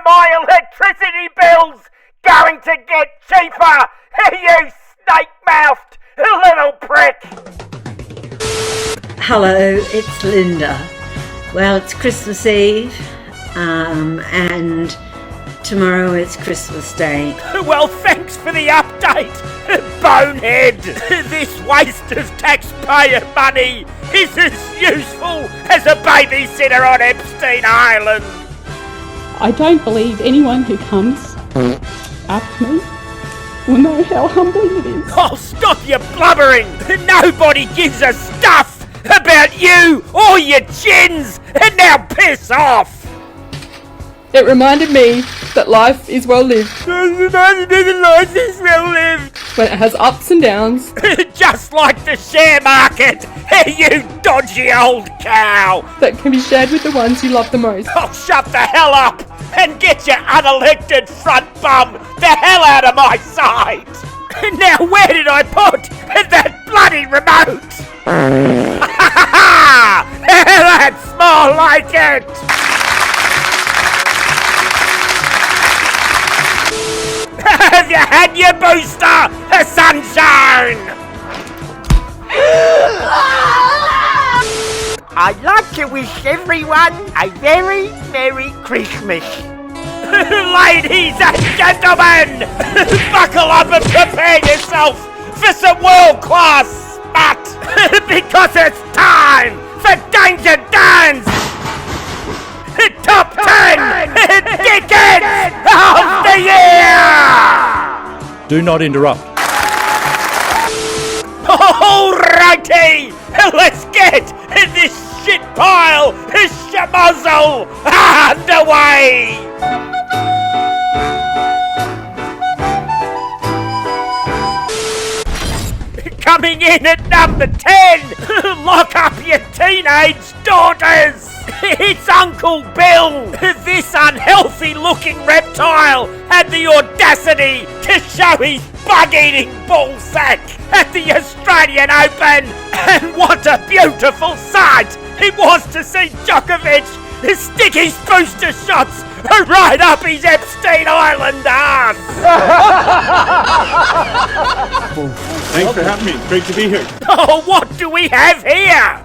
my electricity bill's going to get cheaper, you snake-mouthed little prick! Hello, it's Linda. Well, it's Christmas Eve, and tomorrow is Christmas Day. Well, thanks for the update, bonehead. This waste of taxpayer money is as useful as a babysitter on Epstein Island. I don't believe anyone who comes after me will know how humbling it is. Oh, stop your blubbering! Nobody gives a stuff about you or your chins, and now piss off! It reminded me that life is well lived. Life is well lived. When it has ups and downs. Just like the share market, you dodgy old cow. That can be shared with the ones you love the most. Oh, shut the hell up and get your unelected front bum the hell out of my sight. Now where did I put that bloody remote? That's more like it. Have you had your booster, sunshine? I'd like to wish everyone a very Merry Christmas. Ladies and gentlemen, buckle up and prepare yourself for some world-class smut, because it's time for Danger Dan's Top 10 Dickheads of the Year! Do not interrupt. Alrighty, let's get this shit pile, schmozzle, underway! Coming in at number 10, lock up your teenage daughters! It's Uncle Bill! This unhealthy-looking reptile had the audacity to show his bug-eating ballsack at the Australian Open, and what a beautiful sight it was to see Djokovic stick his booster shots right up his Epstein Island ass! Thanks for having me. It's great to be here. Oh, what do we have here?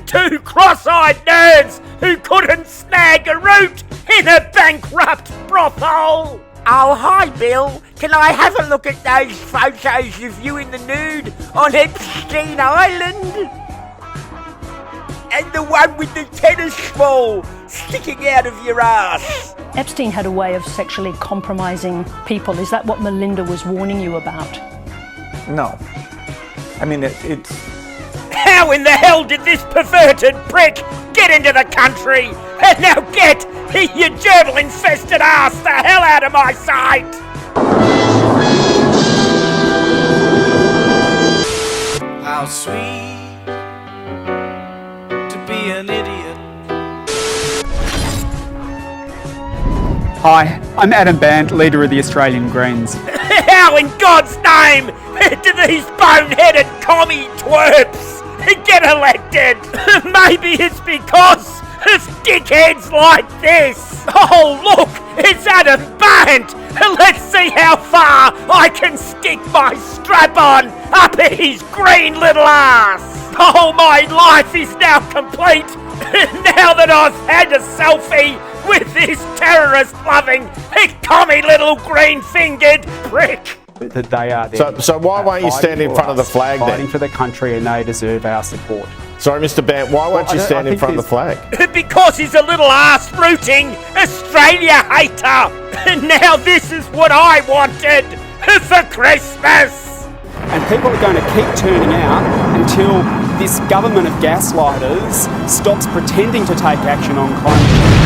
Two cross-eyed nerds who couldn't snag a root in a bankrupt brothel! Oh, hi, Bill. Can I have a look at those photos of you in the nude on Epstein Island? And the one with the tennis ball sticking out of your ass. Epstein had a way of sexually compromising people. Is that what Melinda was warning you about? No. I mean, it's... How in the hell did this perverted prick get into the country? And now get your gerbil-infested ass the hell out of my sight! How sweet to be an idiot. Hi, I'm Adam Band, leader of the Australian Greens. How in God's name do these boneheaded commie twerps get elected? Maybe it's because of dickheads like this. Oh look, it's Adam Band. Let's see how far I can stick my strap-on up his green little ass. Oh, my life is now complete now that I've had a selfie with this terrorist-loving, commie little green-fingered prick. That they are there. So why won't you stand in front of the flag then? Fighting for the country, and they deserve our support. Sorry, Mr. Bant, why won't you stand in front of the flag? Because he's a little ass-rooting Australia hater. Now this is what I wanted for Christmas. And people are going to keep turning out until this government of gaslighters stops pretending to take action on climate change.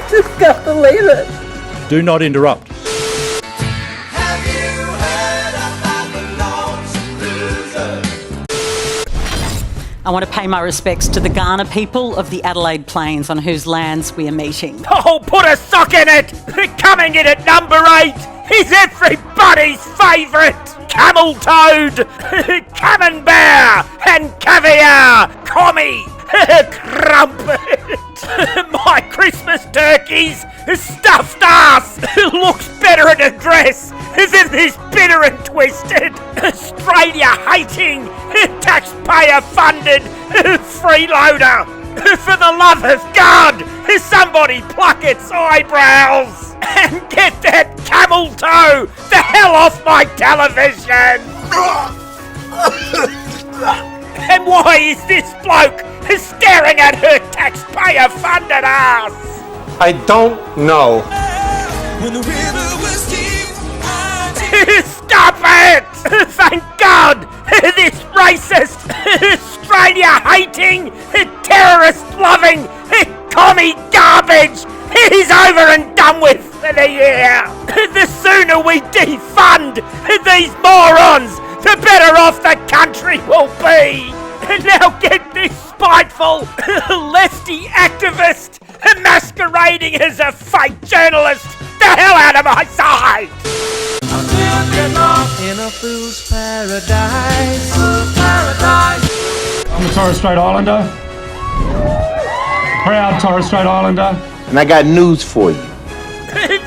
Just can't believe it. Do not interrupt. Have you heard about the lonesome loser? I want to pay my respects to the Kaurna people of the Adelaide Plains on whose lands we are meeting. Oh, put a sock in it! Coming in at number 8 is everybody's favourite camel toad, camembert and caviar commie Crumpet. My Christmas turkey's stuffed ass looks better in a dress than this bitter and twisted, Australia-hating, taxpayer-funded freeloader. For the love of God, somebody pluck its eyebrows and get that camel toe the hell off my television! And why is this bloke staring at her taxpayer-funded ass? I don't know. When the river was deep, Stop it! Thank God this racist, Australia-hating, terrorist-loving, commie garbage is over and done with for the year. The sooner we defund these morons, the better off the country will be. Now get this spiteful, lefty activist masquerading as a fake journalist the hell out of my sight! in a fool's paradise. Fool's paradise. I'm a Torres Strait Islander. Proud Torres Strait Islander. And I got news for you.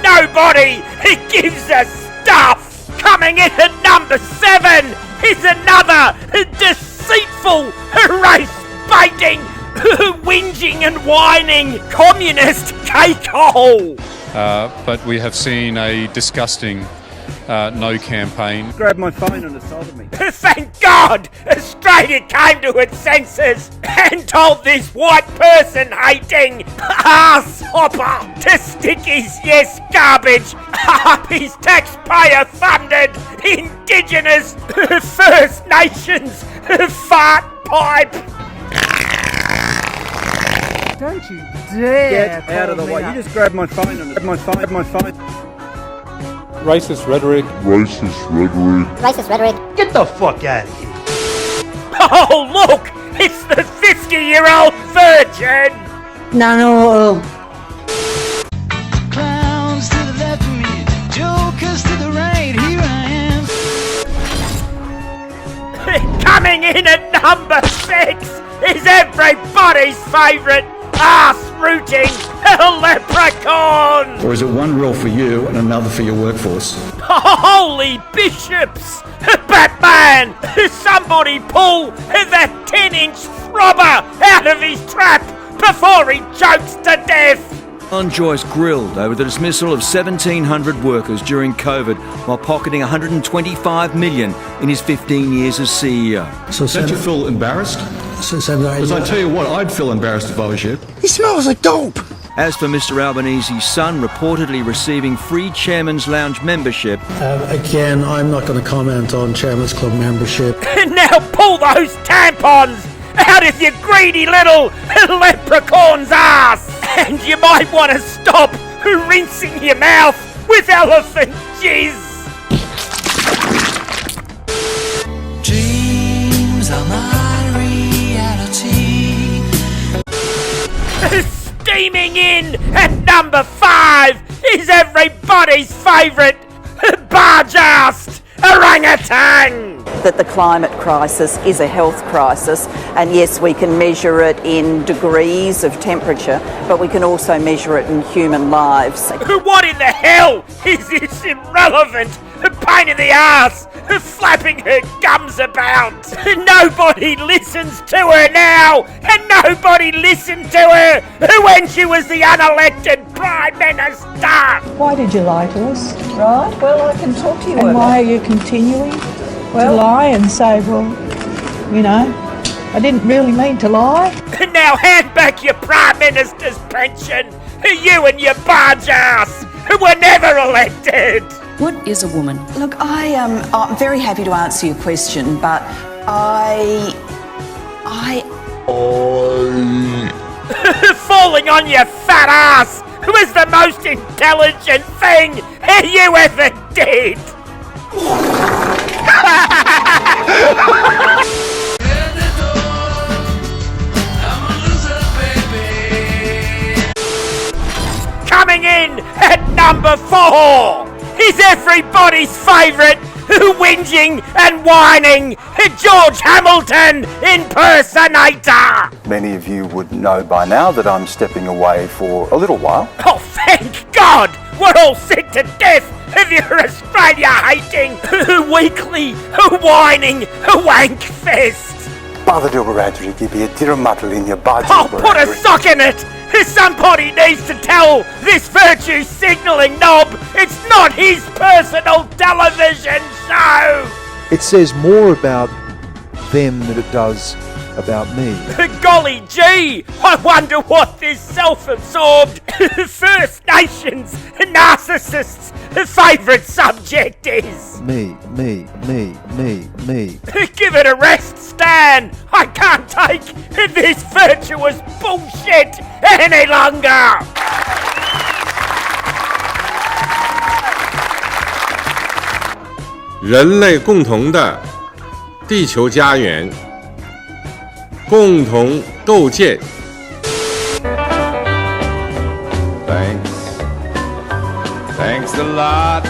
Nobody gives a stuff! Coming in at number 7 is another deceitful, race-baiting, whinging and whining communist cake-hole! But we have seen a disgusting no campaign. Grabbed my phone and assaulted me. Thank God Australia came to its senses and told this white person-hating ass-hopper to stick his yes garbage up his taxpayer-funded Indigenous First Nations fart pipe. Don't you dare! Get out of the way. You just grabbed my phone and grabbed my phone. Racist rhetoric. Get the fuck out of here! Oh look! It's the 50-year-old virgin! No. Clowns to the left of me, jokers to the right, here I am. Coming in at number 6 is everybody's favourite ass-rooting leprechaun! Or is it one rule for you and another for your workforce? Holy bishops! Batman! Somebody pull that 10-inch throbber out of his trap before he chokes to death! Joyce grilled over the dismissal of 1,700 workers during COVID while pocketing $125 million in his 15 years as CEO. So don't you feel embarrassed? Because I tell you what, I'd feel embarrassed if I was you. He smells like dope. As for Mr. Albanese's son reportedly receiving free Chairman's Lounge membership. Again, I'm not going to comment on Chairman's Club membership. Now pull those tampons out of your greedy little leprechaun's ass! And you might want to stop rinsing your mouth with elephant jizz! Dreams are my reality. Steaming in at number 5 is everybody's favourite barge-assed orangutan! That the climate crisis is a health crisis, and yes, we can measure it in degrees of temperature, but we can also measure it in human lives. What in the hell is this irrelevant pain in the ass flapping her gums about? Nobody listens to her now, and nobody listened to her when she was the unelected Prime Minister. Why did you lie to us? Right, well, I can talk to you And about why are you continuing to lie and say, well, you know, I didn't really mean to lie? Now hand back your Prime Minister's pension. You and your barge ass were never elected. What is a woman? Look, I'm very happy to answer your question, but Falling on your fat ass was the most intelligent thing you ever did. Coming in at number 4 is everybody's favourite Whinging and whining, George Hamilton impersonator! Many of you would know by now that I'm stepping away for a little while. Oh, thank God! We're all sick to death of your Australia-hating, weekly, whining, wank fest! Father Bradley, give me a dirmattle in your body. Oh, put a sock in it! Somebody needs to tell this virtue signalling knob it's not his personal television show! It says more about them than it does about me. Golly gee! I wonder what this self-absorbed First Nations narcissist's favourite subject is. Me. Give it a rest, Stan! I can't take this virtuous bullshit any longer! 人类共同的地球家园，共同构建。Thanks a lot.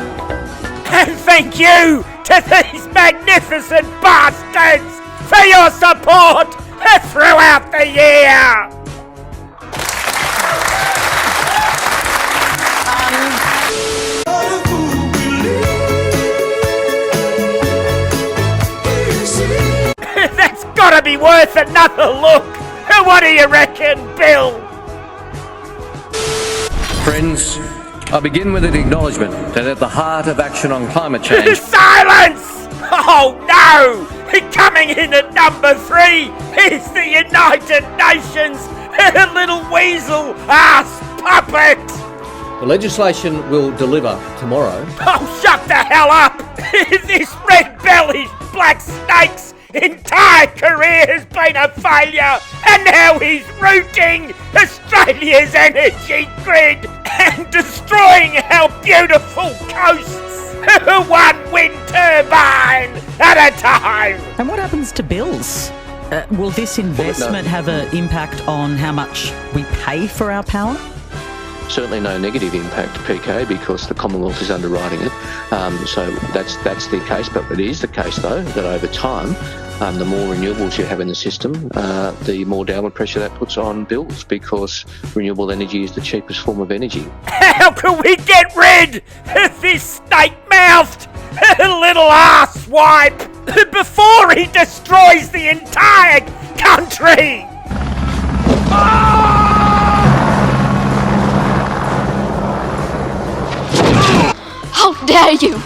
And thank you to these magnificent bastards for your support throughout the year! That's gotta be worth another look! What do you reckon, Bill? Friends, I begin with an acknowledgement that at the heart of action on climate change... Silence! Oh no! Coming in at number 3 is the United Nations little weasel ass puppet! The legislation will deliver tomorrow. Oh, shut the hell up! This red-bellied black snake's entire career has been a failure, and now he's rooting Australia's energy grid and destroying our beautiful coasts, one wind turbine at a time. And what happens to bills? Will this investment have an impact on how much we pay for our power? Certainly no negative impact, PK, because the Commonwealth is underwriting it. So that's the case. But it is the case, though, that over time, the more renewables you have in the system, the more downward pressure that puts on bills, because renewable energy is the cheapest form of energy. How can we get rid of this snake-mouthed little ass wipe before he destroys the entire country? How dare you!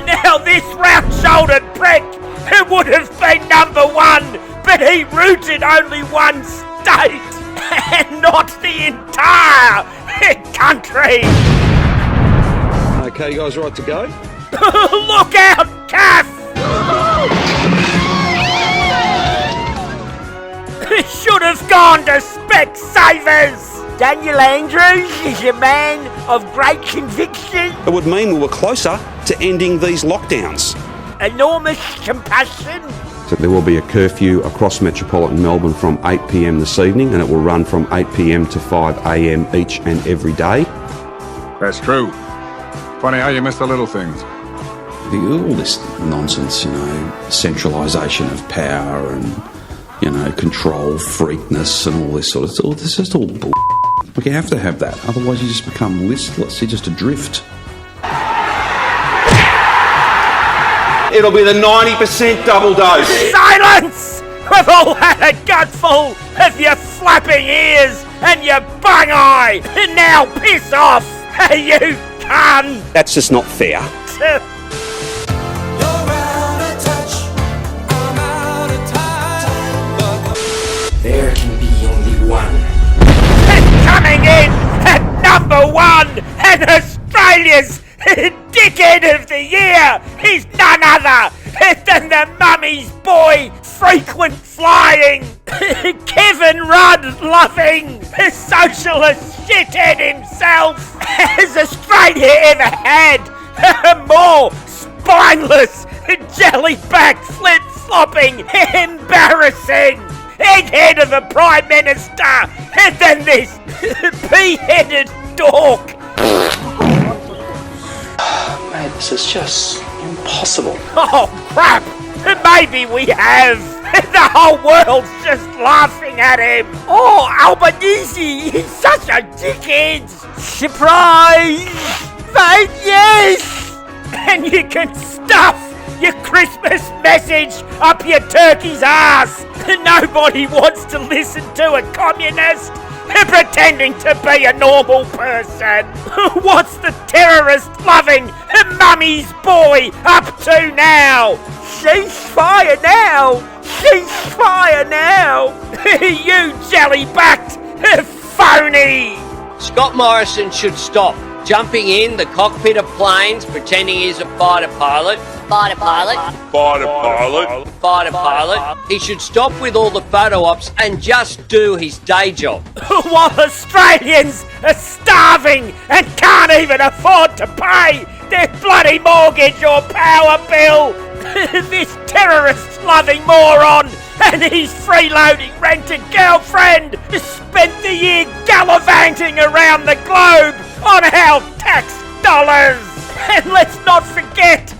Now this round-shouldered prick would have been number 1, but he rooted only one state and not the entire country. Okay, you guys right to go? Look out, Kath! Should have gone to Specsavers! Daniel Andrews is a man of great conviction. It would mean we were closer to ending these lockdowns. Enormous compassion. So there will be a curfew across metropolitan Melbourne from 8 p.m. this evening, and it will run from 8 p.m. to 5 a.m. each and every day. That's true. Funny how you miss the little things. All this nonsense, centralisation of power and, control freakness and all this sort of stuff. This is just all bull. Like, you have to have that, otherwise you just become listless, you're just adrift. It'll be the 90% double dose. Silence! We've all had a gutful of your flapping ears and your bung eye. Now piss off, you cunt! That's just not fair. There can be only one. Coming in at number 1 and Australia's Dickhead of the Year is none other than the mummy's boy frequent flying Kevin Rudd loving socialist shithead himself. Has Australia ever had a more spineless jellyback flip-flopping embarrassing egghead of a Prime Minister than this pea-headed dork. Mate, this is just impossible. Oh, crap! Maybe we have. The whole world's just laughing at him. Oh, Albanese, he's such a dickhead. Surprise! Mate, yes! And you can stuff your Christmas message up your turkey's ass. Nobody wants to listen to a communist pretending to be a normal person. What's the terrorist-loving mummy's boy up to now? Ceasefire now! Ceasefire now! You jelly-backed phony! Scott Morrison should stop jumping in the cockpit of planes pretending he's a fighter pilot. Fighter pilot. Fighter pilot. Fighter pilot. He should stop with all the photo ops and just do his day job. While Australians are starving and can't even afford to pay their bloody mortgage or power bill, this terrorist-loving moron and his freeloading rented girlfriend spent the year gallivanting around the globe on our tax dollars. And let's not forget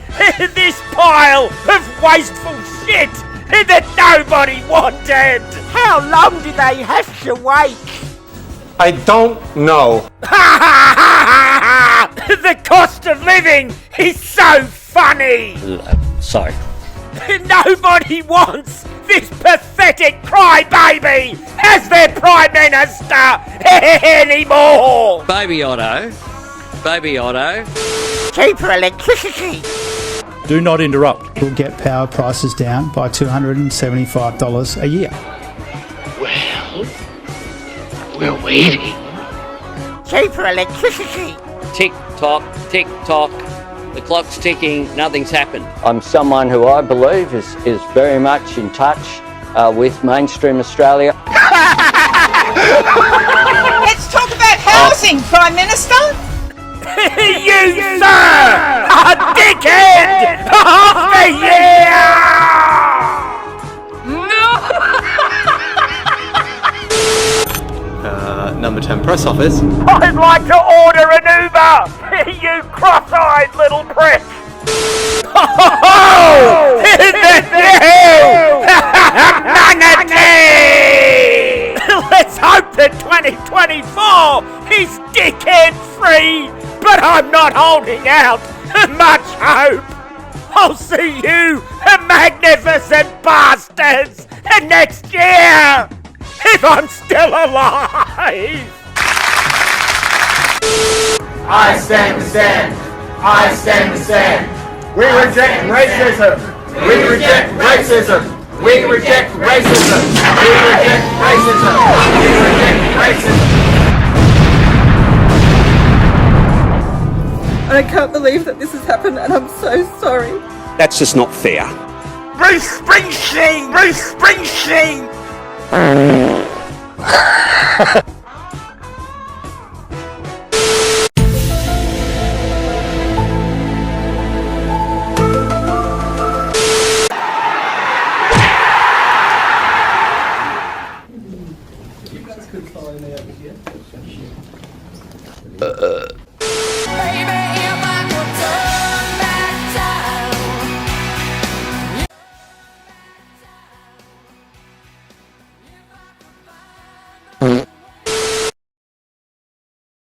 this pile of wasteful shit that nobody wanted. How long do they have to wait? I don't know. The cost of living is so funny. Sorry. Nobody wants this pathetic crybaby as their Prime Minister anymore. Baby Otto. Baby Otto. Cheaper electricity. Do not interrupt. We'll get power prices down by $275 a year. Well, we're waiting. Cheaper electricity. Tick tock, tick tock. The clock's ticking, nothing's happened. I'm someone who I believe is very much in touch with mainstream Australia. Let's talk about housing, Prime Minister. You, sir! A dickhead of the year! Number 10 press office. I'd like to order an Uber! You cross-eyed little prick! Oh! The new manatee! Let's hope that 2024 is dickhead-free, but I'm not holding out much hope. I'll see you, magnificent bastards, next year! If I'm still alive! I stand with Sam. I stand with Sam. We reject racism. We reject racism. We reject racism. We reject racism. We reject racism. I can't believe that this has happened, and I'm so sorry. That's just not fair. Bruce Springsteen! Bruce Springsteen! You guys could follow me over here.